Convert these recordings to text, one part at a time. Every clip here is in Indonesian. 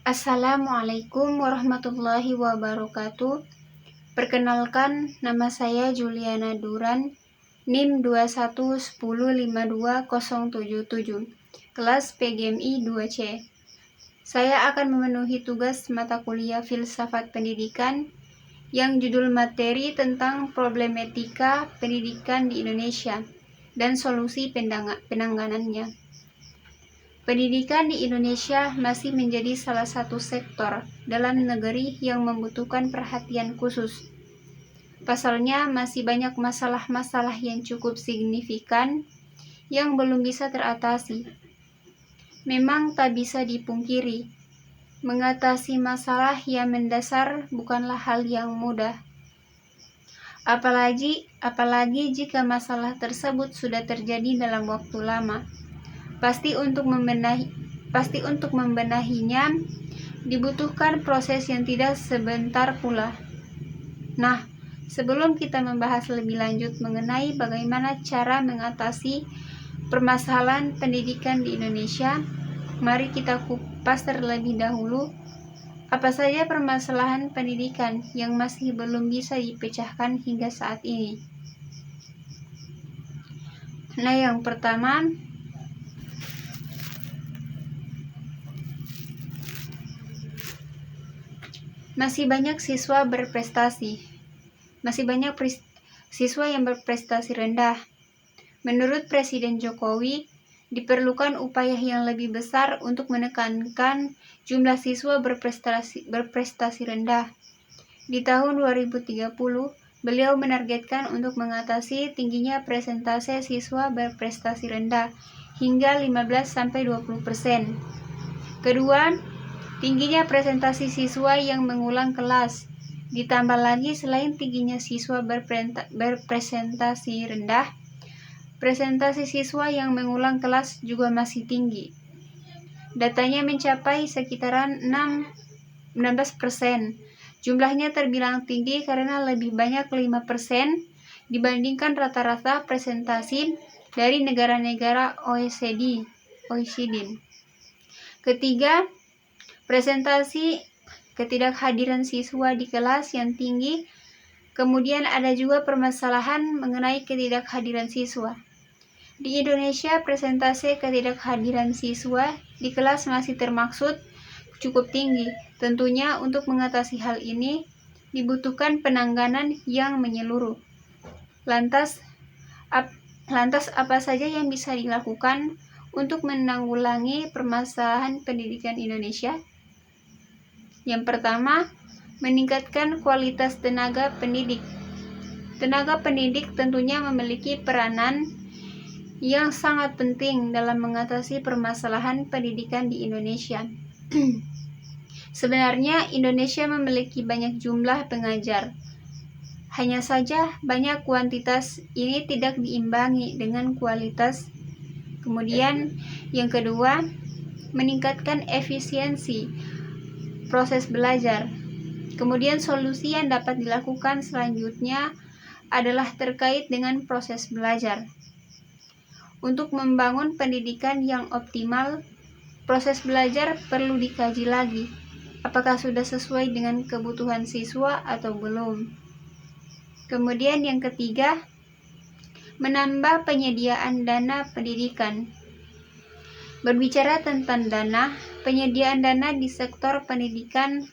Assalamualaikum warahmatullahi wabarakatuh. Perkenalkan, nama saya Juliana Duran, NIM 2110520077, kelas PGMI 2C. Saya akan memenuhi tugas mata kuliah Filsafat Pendidikan yang judul materi tentang problematika pendidikan di Indonesia dan solusi penanganannya. Pendidikan di Indonesia masih menjadi salah satu sektor dalam negeri yang membutuhkan perhatian khusus. Pasalnya, masih banyak masalah-masalah yang cukup signifikan yang belum bisa teratasi. Memang tak bisa dipungkiri, mengatasi masalah yang mendasar bukanlah hal yang mudah. Apalagi jika masalah tersebut sudah terjadi dalam waktu lama. Pasti untuk membenahinya dibutuhkan proses yang tidak sebentar pula. Nah, sebelum kita membahas lebih lanjut mengenai bagaimana cara mengatasi permasalahan pendidikan di Indonesia, mari kita kupas terlebih dahulu apa saja permasalahan pendidikan yang masih belum bisa dipecahkan hingga saat ini. Nah, yang pertama, masih banyak siswa yang berprestasi rendah. Menurut Presiden Jokowi, diperlukan upaya yang lebih besar untuk menekankan jumlah siswa berprestasi rendah. Di tahun 2030, beliau menargetkan untuk mengatasi tingginya persentase siswa berprestasi rendah hingga 15-20%. Kedua, tingginya presentasi siswa yang mengulang kelas. Ditambah lagi, selain tingginya siswa berpresentasi rendah, presentasi siswa yang mengulang kelas juga masih tinggi. Datanya mencapai sekitaran 16%. Jumlahnya terbilang tinggi karena lebih banyak 5% dibandingkan rata-rata presentasi dari negara-negara OECD. Ketiga, presentasi ketidakhadiran siswa di kelas yang tinggi. Kemudian ada juga permasalahan mengenai ketidakhadiran siswa. Di Indonesia, presentasi ketidakhadiran siswa di kelas masih termaksud cukup tinggi. Tentunya untuk mengatasi hal ini dibutuhkan penanganan yang menyeluruh. Lantas apa saja yang bisa dilakukan untuk menanggulangi permasalahan pendidikan Indonesia? Yang pertama, meningkatkan kualitas tenaga pendidik. Tenaga pendidik tentunya memiliki peranan yang sangat penting dalam mengatasi permasalahan pendidikan di Indonesia. Sebenarnya Indonesia memiliki banyak jumlah pengajar. Hanya saja banyak kuantitas ini tidak diimbangi dengan kualitas. Kemudian yang kedua, meningkatkan efisiensi proses belajar. Kemudian solusi yang dapat dilakukan selanjutnya adalah terkait dengan proses belajar. Untuk membangun pendidikan yang optimal, proses belajar perlu dikaji lagi. Apakah sudah sesuai dengan kebutuhan siswa atau belum? Kemudian yang ketiga, menambah penyediaan dana pendidikan. Berbicara tentang dana, penyediaan dana di sektor pendidikan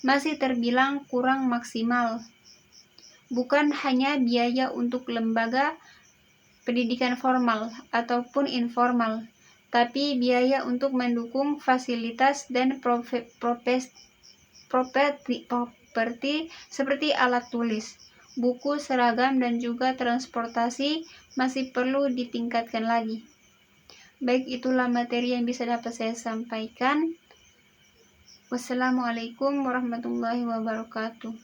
masih terbilang kurang maksimal. Bukan hanya biaya untuk lembaga pendidikan formal ataupun informal, tapi biaya untuk mendukung fasilitas dan properti seperti alat tulis, buku, seragam, dan juga transportasi masih perlu ditingkatkan lagi. Baik, itulah materi yang bisa dapat saya sampaikan. Wassalamualaikum warahmatullahi wabarakatuh.